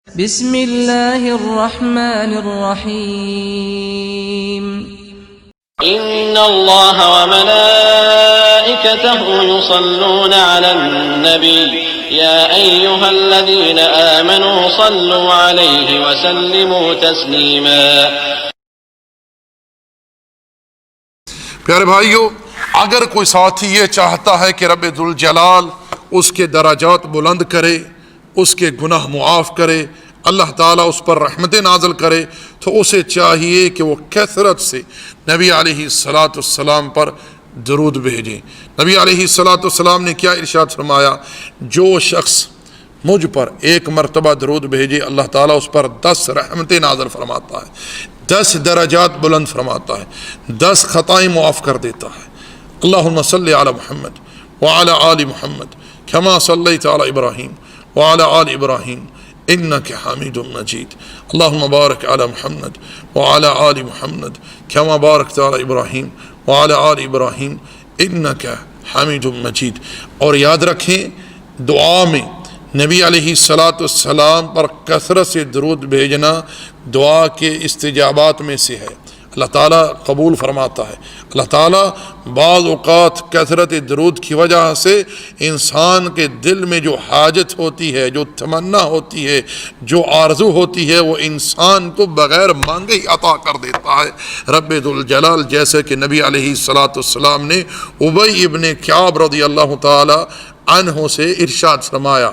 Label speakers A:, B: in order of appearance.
A: بسم الله الرحمن الرحيم
B: إن الله وملائكته يصلون على النبي يا أيها الذين آمنوا صلوا عليه وسلموا تسليما.
C: پیارے بھائیو، اگر کوئی ساتھی یہ چاہتا ہے کہ رب ذوالجلال اس کے درجات بلند کرے، اس کے گناہ معاف کرے، اللہ تعالیٰ اس پر رحمتیں نازل کرے، تو اسے چاہیے کہ وہ کثرت سے نبی علیہ السلام پر درود بھیجیں. نبی علیہ السلام نے کیا ارشاد فرمایا؟ جو شخص مجھ پر ایک مرتبہ درود بھیجے، اللہ تعالیٰ اس پر 10 رحمتیں نازل فرماتا ہے، 10 درجات بلند فرماتا ہے، 10 خطائیں معاف کر دیتا ہے. اللہم صلی علی محمد وعلی آل محمد کما صلیت علی ابراہیم وعلی آل ابراہیم انک حمید مجید. اللہم بارک علی محمد وعلی آل محمد کما بارکت علی ابراہیم وعلی آل ابراہیم انک حمید مجید. اور یاد رکھیں، دعا میں نبی علیہ السلام پر کثرت سے درود بھیجنا دعا کے استجابات میں سے ہے، اللہ تعالیٰ قبول فرماتا ہے. اللہ تعالیٰ بعض اوقات کثرت درود کی وجہ سے انسان کے دل میں جو حاجت ہوتی ہے، جو تمنا ہوتی ہے، جو آرزو ہوتی ہے، وہ انسان کو بغیر مانگے ہی عطا کر دیتا ہے رب ذوالجلال. جیسے کہ نبی علیہ السلام نے ابی ابن کعب رضی اللہ تعالی عنہ سے ارشاد فرمایا،